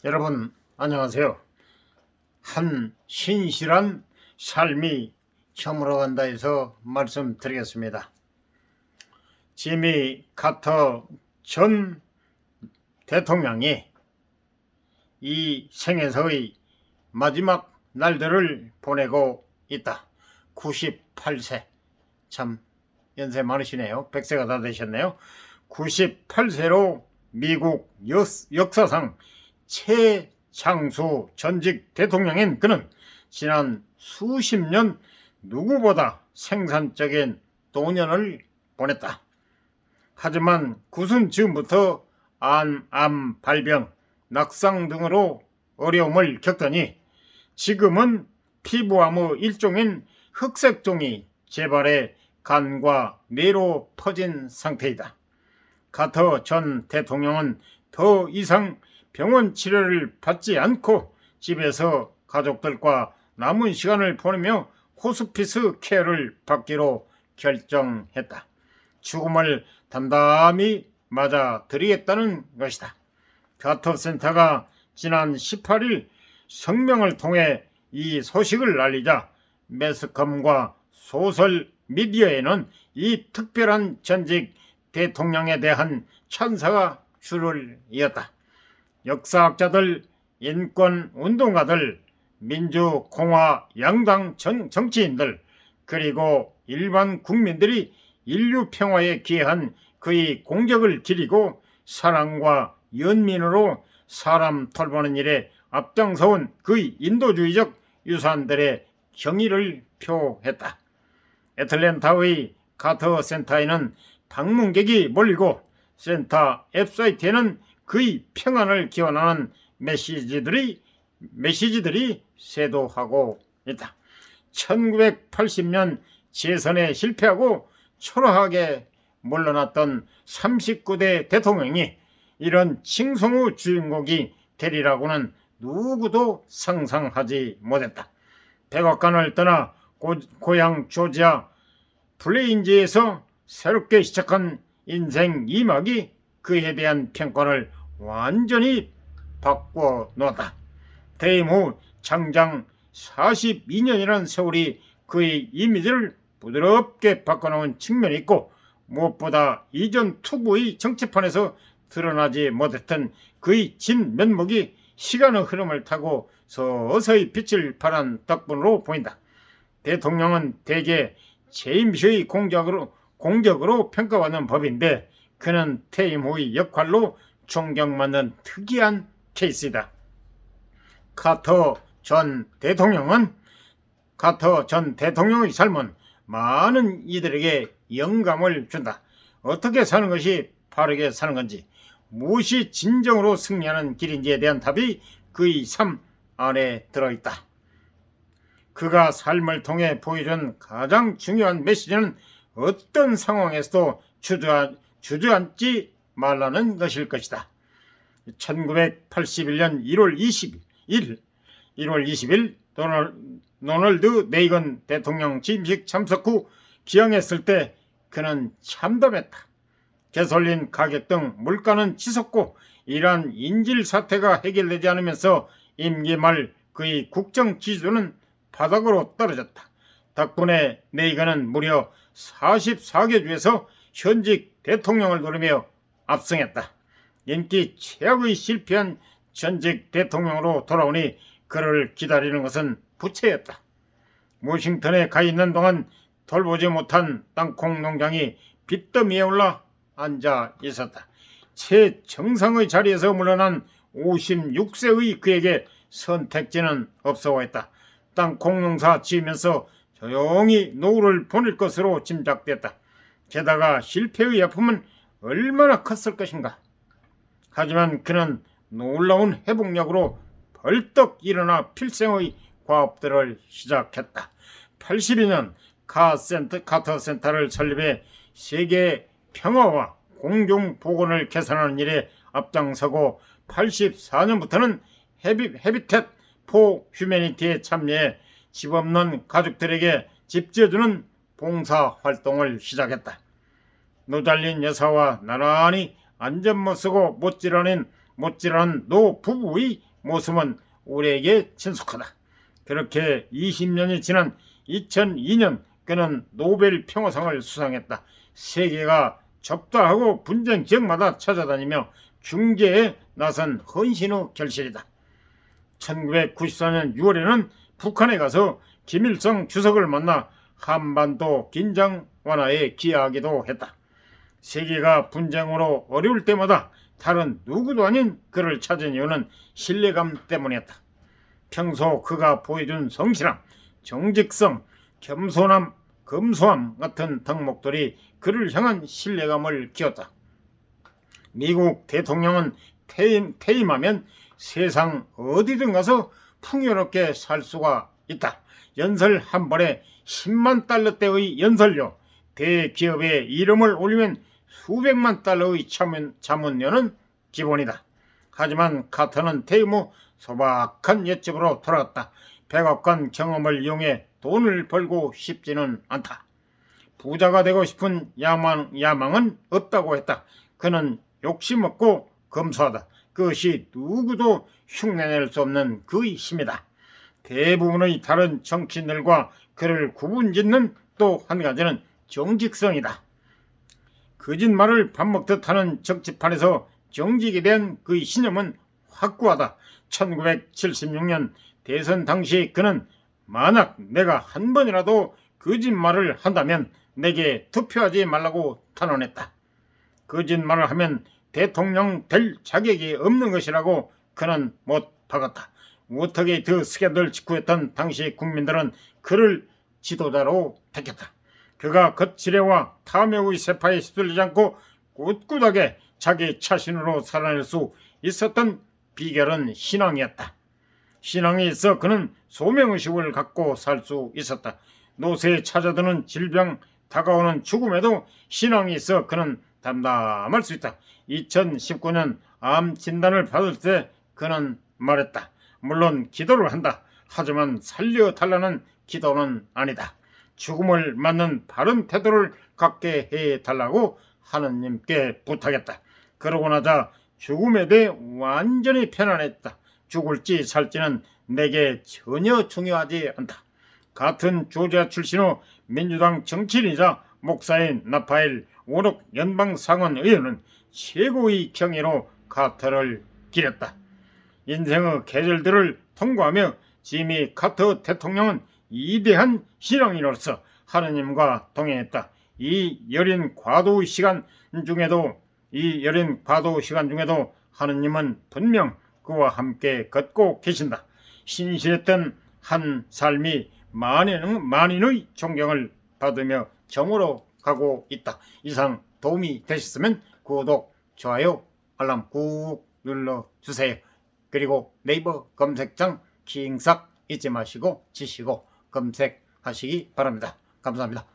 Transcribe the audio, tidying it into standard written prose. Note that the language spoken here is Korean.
여러분 안녕하세요. 한 신실한 삶이 처음으로 간다 해서 말씀드리겠습니다. 지미 카터 전 대통령이 이 생에서의 마지막 날들을 보내고 있다. 98세, 참 연세 많으시네요. 100세가 다 되셨네요. 98세로 미국 역사상 최장수 전직 대통령인 그는 지난 수십 년 누구보다 생산적인 노년을 보냈다. 하지만 구순 즈음부터 암, 발병, 낙상 등으로 어려움을 겪더니 지금은 피부암의 일종인 흑색종이 재발해 간과 뇌로 퍼진 상태이다. 카터 전 대통령은 더 이상 병원 치료를 받지 않고 집에서 가족들과 남은 시간을 보내며 호스피스 케어를 받기로 결정했다. 죽음을 담담히 맞아들이겠다는 것이다. 카터 센터가 지난 18일 성명을 통해 이 소식을 알리자 매스컴과 소설 미디어에는 이 특별한 전직 대통령에 대한 찬사가 줄을 이었다. 역사학자들, 인권운동가들, 민주공화 양당 정치인들, 그리고 일반 국민들이 인류 평화에 기여한 그의 공적을 기리고 사랑과 연민으로 사람 돌보는 일에 앞장서온 그의 인도주의적 유산들의 경의를 표했다. 애틀랜타의 카터 센터에는 방문객이 몰리고 센터 웹사이트에는 그의 평안을 기원하는 메시지들이 쇄도하고 있다. 1980년 재선에 실패하고 초라하게 물러났던 39대 대통령이 이런 칭송의 주인공이 되리라고는 누구도 상상하지 못했다. 백악관을 떠나 고향 조지아 플레인즈에서 새롭게 시작한 인생 2막이 그에 대한 평가를 완전히 바꿔 놓았다. 퇴임 후 장장 42년이라는 세월이 그의 이미지를 부드럽게 바꿔놓은 측면이 있고, 무엇보다 이전 투구의 정치판에서 드러나지 못했던 그의 진면목이 시간의 흐름을 타고 서서히 빛을 발한 덕분으로 보인다. 대통령은 대개 재임 시의 공적으로 평가받는 법인데 그는 퇴임 후의 역할로 존경받는 특이한 케이스이다. 카터 전 대통령의 삶은 많은 이들에게 영감을 준다. 어떻게 사는 것이 바르게 사는 건지, 무엇이 진정으로 승리하는 길인지에 대한 답이 그의 삶 안에 들어있다. 그가 삶을 통해 보여준 가장 중요한 메시지는 어떤 상황에서도 주저앉지 말라는 것일 것이다. 1981년 1월 20일 로널드 레이건 대통령 취임식 참석 후 기항했을 때 그는 참담했다. 가솔린 가격 등 물가는 치솟고 이러한 인질 사태가 해결되지 않으면서 임기 말 그의 국정 지지도는 바닥으로 떨어졌다. 덕분에 레이건은 무려 44개 주에서 현직 대통령을 노리며 압승했다. 인기 최악의 실패한 전직 대통령으로 돌아오니 그를 기다리는 것은 부채였다. 워싱턴에 가 있는 동안 돌보지 못한 땅콩 농장이 빚더미에 올라 앉아 있었다. 최정상의 자리에서 물러난 56세의 그에게 선택지는 없어 보였다. 땅콩 농사 지으면서 조용히 노후를 보낼 것으로 짐작됐다. 게다가 실패의 아픔은 얼마나 컸을 것인가. 하지만 그는 놀라운 회복력으로 벌떡 일어나 필생의 과업들을 시작했다. 82년 카터 센터를 설립해 세계 평화와 공중 보건을 개선하는 일에 앞장서고 84년부터는 헤비텟 포 휴머니티에 참여해 집 없는 가족들에게 집 지어주는 봉사 활동을 시작했다. 노잘린 여사와 나란히 안전 못 쓰고 못질하는 노 부부의 모습은 우리에게 친숙하다. 그렇게 20년이 지난 2002년 그는 노벨 평화상을 수상했다. 세계가 접다하고 분쟁 지역마다 찾아다니며 중재에 나선 헌신의 결실이다. 1994년 6월에는 북한에 가서 김일성 주석을 만나 한반도 긴장 완화에 기여하기도 했다. 세계가 분쟁으로 어려울 때마다 다른 누구도 아닌 그를 찾은 이유는 신뢰감 때문이었다. 평소 그가 보여준 성실함, 정직성, 겸손함, 검소함 같은 덕목들이 그를 향한 신뢰감을 키웠다. 미국 대통령은 퇴임하면 세상 어디든 가서 풍요롭게 살 수가 있다. 연설 한 번에 10만 달러대의 연설료, 대기업의 이름을 올리면 수백만 달러의 자문료는 기본이다. 하지만 카터는 퇴임 후 소박한 옛집으로 돌아갔다. 백악관 경험을 이용해 돈을 벌고 싶지는 않다. 부자가 되고 싶은 야망은 없다고 했다. 그는 욕심 없고 검소하다. 그것이 누구도 흉내낼 수 없는 그의 힘이다. 대부분의 다른 정치인들과 그를 구분짓는 또 한 가지는 정직성이다. 거짓말을 밥 먹듯 하는 정치판에서 정직에 대한 그의 신념은 확고하다. 1976년 대선 당시 그는 만약 내가 한 번이라도 거짓말을 한다면 내게 투표하지 말라고 탄원했다. 거짓말을 하면 대통령 될 자격이 없는 것이라고 그는 못 박았다. 워터게이트 스캔들 직후였던 당시 국민들은 그를 지도자로 택했다. 그가 겉지레와 탐욕의 세파에 휩쓸리지 않고 꿋꿋하게 자기 자신으로 살아낼 수 있었던 비결은 신앙이었다. 신앙이 있어 그는 소명의식을 갖고 살 수 있었다. 노쇠에 찾아드는 질병, 다가오는 죽음에도 신앙이 있어 그는 담담할 수 있다. 2019년 암 진단을 받을 때 그는 말했다. 물론 기도를 한다. 하지만 살려달라는 기도는 아니다. 죽음을 맞는 바른 태도를 갖게 해달라고 하느님께 부탁했다. 그러고 나자 죽음에 대해 완전히 편안했다. 죽을지 살지는 내게 전혀 중요하지 않다. 같은 조지아 출신의 민주당 정치인이자 목사인 나파엘 워록 연방상원 의원은 최고의 경애로 카터를 기렸다. 인생의 계절들을 통과하며 지미 카터 대통령은 위대한 신앙인으로서 하느님과 동행했다. 이 여린 과도 시간 중에도 하느님은 분명 그와 함께 걷고 계신다. 신실했던 한 삶이 만인의 존경을 받으며 정으로 가고 있다. 이상 도움이 되셨으면 구독, 좋아요, 알람 꾹 눌러주세요. 그리고 네이버 검색창 킹삭 잊지 마시고 치시고 검색하시기 바랍니다. 감사합니다.